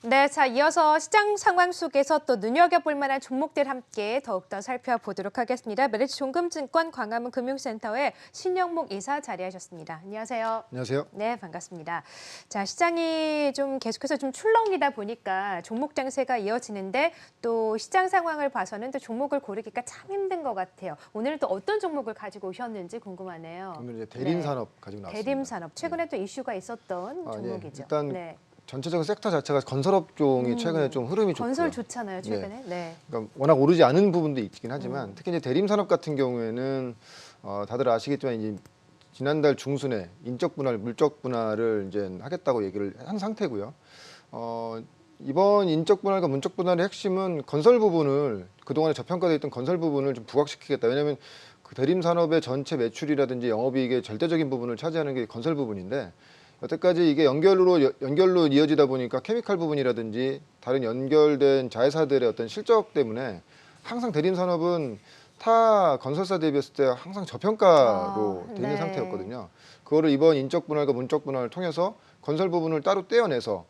네, 자, 이어서 시장 상황 속에서 또 눈여겨볼 만한 종목들 함께 더욱더 살펴보도록 하겠습니다. 메리츠종금증권 광화문 금융센터의 신영목 이사 자리하셨습니다. 안녕하세요. 안녕하세요. 네, 반갑습니다. 자, 시장이 좀 계속해서 좀 출렁이다 보니까 종목 장세가 이어지는데 또 시장 상황을 봐서는 또 종목을 고르기가 참 힘든 것 같아요. 오늘은 또 어떤 종목을 가지고 오셨는지 궁금하네요. 오늘 이제 대림산업 네. 가지고 나왔습니다. 대림산업, 최근에 또 이슈가 있었던 종목이죠. 일단 네. 전체적인 섹터 자체가 건설업종이 최근에 좀 흐름이 좋고요. 건설 좋잖아요, 최근에. 네. 그러니까 워낙 오르지 않은 부분도 있긴 하지만 특히 이제 대림산업 같은 경우에는 다들 아시겠지만 이제 지난달 중순에 인적 분할, 물적 분할을 이제 하겠다고 얘기를 한 상태고요. 이번 인적 분할과 문적 분할의 핵심은 건설 부분을 그동안에 저평가되어 있던 건설 부분을 좀 부각시키겠다. 왜냐하면 그 대림산업의 전체 매출이라든지 영업이익의 절대적인 부분을 차지하는 게 건설 부분인데 여태까지 이게 연결로 이어지다 보니까 케미칼 부분이라든지 다른 연결된 자회사들의 어떤 실적 때문에 항상 대림산업은 타 건설사 대비했을 때 항상 저평가로 돼 있는 네. 상태였거든요. 그거를 이번 인적 분할과 문적 분할을 통해서 건설 부분을 따로 떼어내서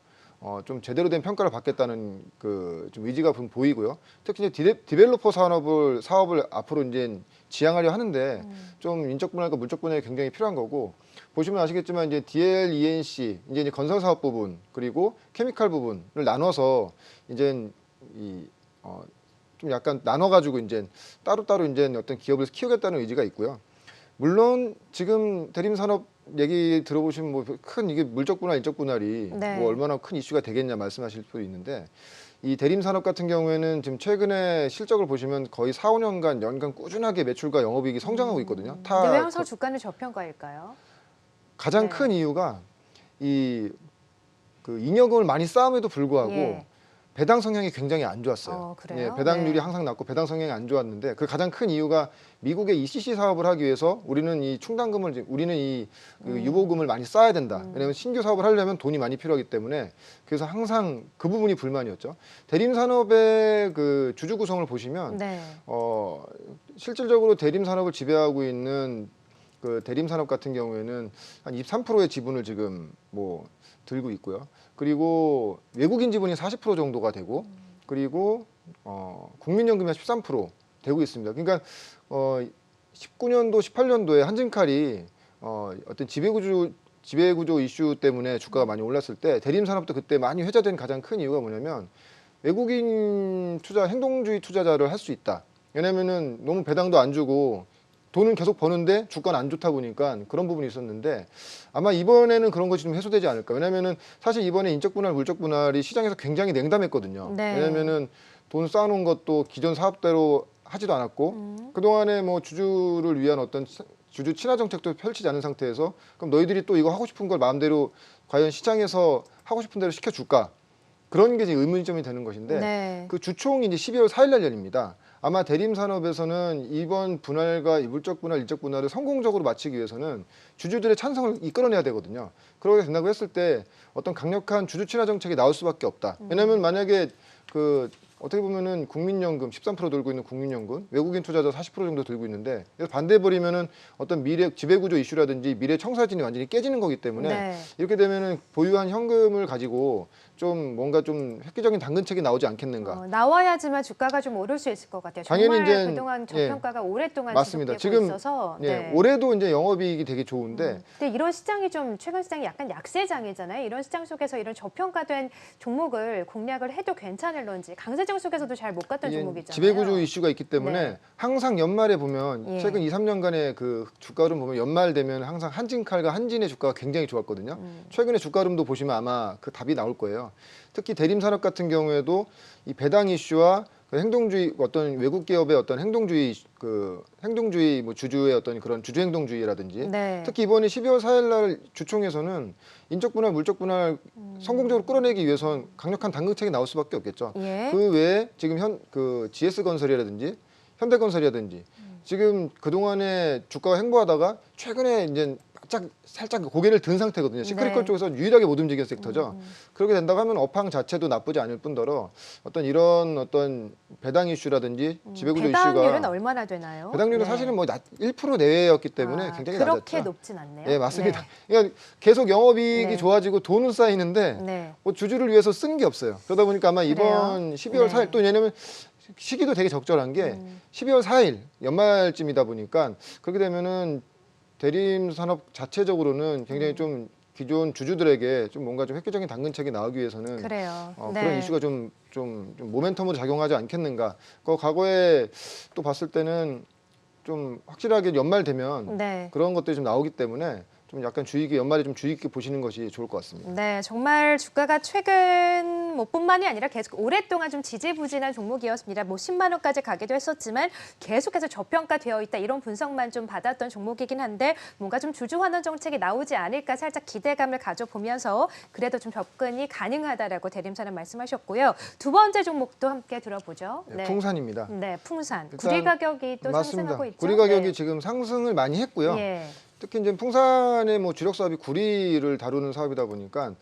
좀 제대로 된 평가를 받겠다는 그 좀 의지가 보이고요. 특히 이제 디벨로퍼 사업을 앞으로 이제 지향하려 하는데 좀 인적 분할과 물적 분할이 굉장히 필요한 거고 보시면 아시겠지만 이제 DL, ENC 이제 건설 사업 부분 그리고 케미칼 부분을 나눠서 이제 좀 약간 나눠가지고 이제 따로따로 이제 어떤 기업을 키우겠다는 의지가 있고요. 물론 지금 대림산업 얘기 들어보시면 뭐 큰 이게 물적 분할, 인적 분할이 네. 뭐 얼마나 큰 이슈가 되겠냐 말씀하실 수도 있는데 이 대림산업 같은 경우에는 지금 최근에 실적을 보시면 거의 4, 5년간 연간 꾸준하게 매출과 영업이익이 성장하고 있거든요. 근데 왜 항상 주가는 저평가일까요? 가장 네. 큰 이유가 이 그 잉여금을 많이 쌓음에도 불구하고 예. 배당 성향이 굉장히 안 좋았어요. 그래요? 배당률이 네. 항상 낮고 배당 성향이 안 좋았는데 그 가장 큰 이유가 미국의 ECC 사업을 하기 위해서 우리는 이 충당금을 우리는 이 그 유보금을 많이 쌓아야 된다. 왜냐하면 신규 사업을 하려면 돈이 많이 필요하기 때문에 그래서 항상 그 부분이 불만이었죠. 대림산업의 그 주주 구성을 보시면 네. 실질적으로 대림산업을 지배하고 있는 그 대림산업 같은 경우에는 한 23%의 지분을 지금 뭐 들고 있고요. 그리고 외국인 지분이 40% 정도가 되고 그리고 국민연금이 한 13% 되고 있습니다. 그러니까 19년도, 18년도에 한진칼이 어떤 지배구조 이슈 때문에 주가가 많이 올랐을 때 대림산업도 그때 많이 회자된 가장 큰 이유가 뭐냐면 외국인 행동주의 투자자를 할 수 있다. 왜냐면은 너무 배당도 안 주고 돈은 계속 버는데 주가는 안 좋다 보니까 그런 부분이 있었는데 아마 이번에는 그런 것이 좀 해소되지 않을까. 왜냐면은 사실 이번에 인적 분할, 물적 분할이 시장에서 굉장히 냉담했거든요. 네. 왜냐면은 돈 쌓아놓은 것도 기존 사업대로 하지도 않았고 그동안에 뭐 주주를 위한 어떤 주주 친화 정책도 펼치지 않은 상태에서 그럼 너희들이 또 이거 하고 싶은 걸 마음대로 과연 시장에서 하고 싶은 대로 시켜줄까? 그런 게 이제 의문점이 되는 것인데 네. 그 주총이 이제 12월 4일 날 열립니다. 아마 대림산업에서는 이번 분할과 물적 분할, 인적 분할을 성공적으로 마치기 위해서는 주주들의 찬성을 이끌어내야 되거든요. 그러게 된다고 했을 때 어떤 강력한 주주 친화 정책이 나올 수밖에 없다. 왜냐하면 만약에 그 어떻게 보면은 국민연금 13% 들고 있는 국민연금, 외국인 투자자 40% 정도 들고 있는데 반대해 버리면은 어떤 미래 지배구조 이슈라든지 미래 청사진이 완전히 깨지는 거기 때문에 네. 이렇게 되면은 보유한 현금을 가지고 좀 뭔가 좀 획기적인 당근책이 나오지 않겠는가. 나와야지만 주가가 좀 오를 수 있을 것 같아요. 당연히 정말 이제 그동안 저평가가 오랫동안 맞습니다. 지속되고 있어서. 네. 올해도 이제 영업이익이 되게 좋은데 근데 이런 시장이 좀 최근 시장이 약간 약세장이잖아요. 이런 시장 속에서 이런 저평가된 종목을 공략을 해도 괜찮을런지 강세장 속에서도 잘 못 갔던 이게 종목이잖아요. 지배구조 이슈가 있기 때문에 네. 항상 연말에 보면 예. 최근 2, 3년간의 그 주가 흐름 보면 연말 되면 항상 한진칼과 한진의 주가가 굉장히 좋았거든요. 최근에 주가 흐름도 보시면 아마 그 답이 나올 거예요. 특히 대림산업 같은 경우에도 이 배당 이슈와 그 행동주의 어떤 외국 기업의 어떤 행동주의 뭐 주주의 어떤 그런 주주 행동주의라든지 네. 특히 이번에 12월 4일 날 주총에서는 인적 분할, 물적 분할 성공적으로 끌어내기 위해선 강력한 당근책이 나올 수밖에 없겠죠. 예. 그 외에 지금 GS 건설이라든지 현대건설이라든지 지금 그동안에 주가가 횡보하다가 최근에 이제 살짝 고개를 든 상태거든요. 시크릿컬 네. 쪽에서 유일하게 못 움직이는 섹터죠. 그렇게 된다고 하면 업황 자체도 나쁘지 않을 뿐더러 이런 배당 이슈라든지 지배구조 배당률은 이슈가 얼마나 되나요? 배당률은 네. 사실은 1% 내외였기 때문에 굉장히 그렇게 낮았죠. 높진 않네요. 예, 맞습니다. 그러니까 계속 영업이익이 네. 좋아지고 돈은 쌓이는데 네. 뭐 주주를 위해서 쓴 게 없어요. 그러다 보니까 아마 이번 12월 네. 4일 또 왜냐면 시기도 되게 적절한 게 12월 4일 연말쯤이다 보니까 그렇게 되면은 대림 산업 자체적으로는 굉장히 좀 기존 주주들에게 좀 뭔가 좀 획기적인 당근책이 나오기 위해서는 그래요. 그런 이슈가 좀 모멘텀으로 작용하지 않겠는가. 과거에 또 봤을 때는 좀 확실하게 연말 되면 네. 그런 것들이 좀 나오기 때문에 좀 약간 연말에 좀 주의 깊게 보시는 것이 좋을 것 같습니다. 네, 정말 주가가 최근 뿐만이 아니라 계속 오랫동안 좀 지지부진한 종목이었습니다. 뭐 10만 원까지 가기도 했었지만 계속해서 저평가되어 있다 이런 분석만 좀 받았던 종목이긴 한데 뭔가 좀 주주 환원 정책이 나오지 않을까 살짝 기대감을 가져보면서 그래도 좀 접근이 가능하다라고 대림사는 말씀하셨고요. 두 번째 종목도 함께 들어보죠. 네, 풍산입니다. 네, 풍산. 일단 구리 가격이 또 맞습니다. 상승하고 있죠. 구리 가격이 네. 지금 상승을 많이 했고요. 예. 특히 이제 풍산의 뭐 주력 사업이 구리를 다루는 사업이다 보니까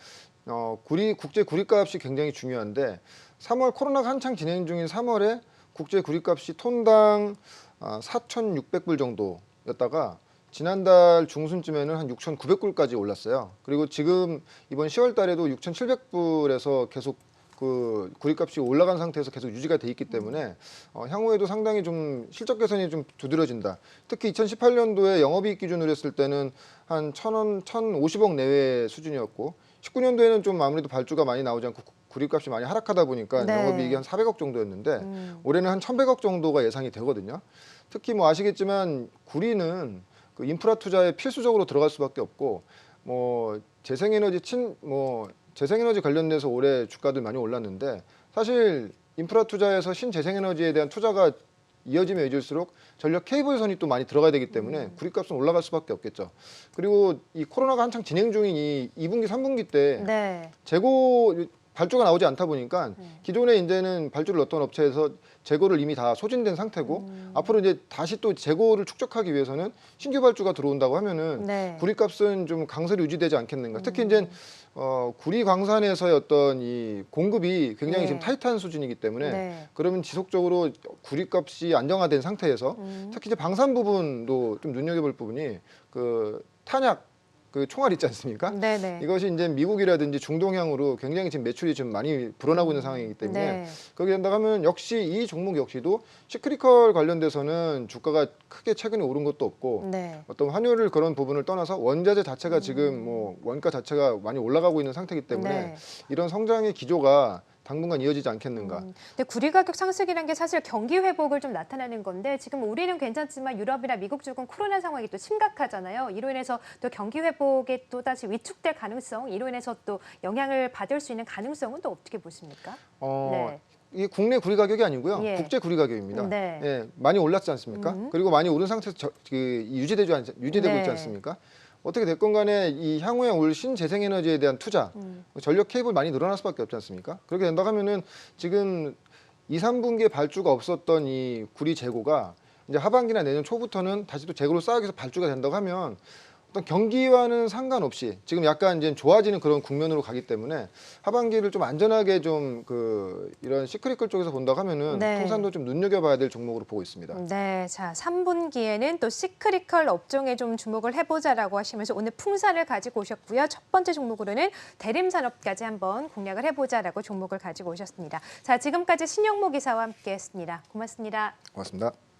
국제 구리값이 굉장히 중요한데 3월 코로나가 한창 진행 중인 3월에 국제 구리값이 톤당 4,600불 정도였다가 지난달 중순쯤에는 한 6,900불까지 올랐어요. 그리고 지금 이번 10월 달에도 6,700불에서 계속 그 구리값이 올라간 상태에서 계속 유지가 돼 있기 때문에 향후에도 상당히 좀 실적 개선이 좀 두드러진다. 특히 2018년도에 영업이익 기준으로 했을 때는 한 1,000원, 1,050억 내외 수준이었고 19년도에는 좀 아무래도 발주가 많이 나오지 않고 구리값이 많이 하락하다 보니까 네. 영업이익이 한 400억 정도였는데 올해는 한 1,100억 정도가 예상이 되거든요. 특히 뭐 아시겠지만 구리는 그 인프라 투자에 필수적으로 들어갈 수밖에 없고 뭐 재생에너지 관련돼서 올해 주가들 많이 올랐는데 사실 인프라 투자에서 신재생에너지에 대한 투자가 이어지면 이어질수록 전력 케이블선이 또 많이 들어가야 되기 때문에 구리값은 올라갈 수밖에 없겠죠. 그리고 이 코로나가 한창 진행 중인 이 2분기, 3분기 때 네. 발주가 나오지 않다 보니까 기존에 이제는 발주를 넣었던 업체에서 재고를 이미 다 소진된 상태고 앞으로 이제 다시 또 재고를 축적하기 위해서는 신규 발주가 들어온다고 하면은 네. 구리값은 좀 강세로 유지되지 않겠는가. 특히 이제 구리 광산에서의 어떤 이 공급이 굉장히 예. 지금 타이트한 수준이기 때문에 네. 그러면 지속적으로 구리값이 안정화된 상태에서 특히 이제 방산 부분도 좀 눈여겨볼 부분이 그 탄약 그 총알 있지 않습니까? 네네. 이것이 이제 미국이라든지 중동향으로 굉장히 지금 매출이 좀 많이 불어나고 있는 상황이기 때문에 네. 거기에 된다고 하면 역시 이 종목 역시도 시크릿컬 관련돼서는 주가가 크게 최근에 오른 것도 없고 네. 어떤 환율을 그런 부분을 떠나서 원자재 자체가 지금 뭐 원가 자체가 많이 올라가고 있는 상태이기 때문에 네. 이런 성장의 기조가 당분간 이어지지 않겠는가. 근데 구리 가격 상승이라는 게 사실 경기 회복을 좀 나타내는 건데 지금 우리는 괜찮지만 유럽이나 미국 쪽은 코로나 상황이 또 심각하잖아요. 이로 인해서 또 경기 회복에 또 다시 위축될 가능성, 이로 인해서 또 영향을 받을 수 있는 가능성은 또 어떻게 보십니까? 네. 이게 국내 구리 가격이 아니고요. 예. 국제 구리 가격입니다. 네. 예, 많이 올랐지 않습니까? 그리고 많이 오른 상태에서 유지되고 네. 있지 않습니까? 어떻게 됐건 간에 이 향후에 올 신재생에너지에 대한 투자, 전력 케이블 많이 늘어날 수밖에 없지 않습니까? 그렇게 된다고 하면은 지금 2, 3분기에 발주가 없었던 이 구리 재고가 이제 하반기나 내년 초부터는 다시 또 재고를 쌓기 위해서 발주가 된다고 하면 어떤 경기와는 상관없이 지금 약간 이제 좋아지는 그런 국면으로 가기 때문에 하반기를 좀 안전하게 좀 이런 시크릿컬 쪽에서 본다고 하면은 네. 풍산도 좀 눈여겨봐야 될 종목으로 보고 있습니다. 네, 자 3분기에는 또 시크릿컬 업종에 좀 주목을 해보자라고 하시면서 오늘 풍산을 가지고 오셨고요. 첫 번째 종목으로는 대림산업까지 한번 공략을 해보자라고 종목을 가지고 오셨습니다. 자, 지금까지 신영모 기사와 함께했습니다. 고맙습니다. 고맙습니다.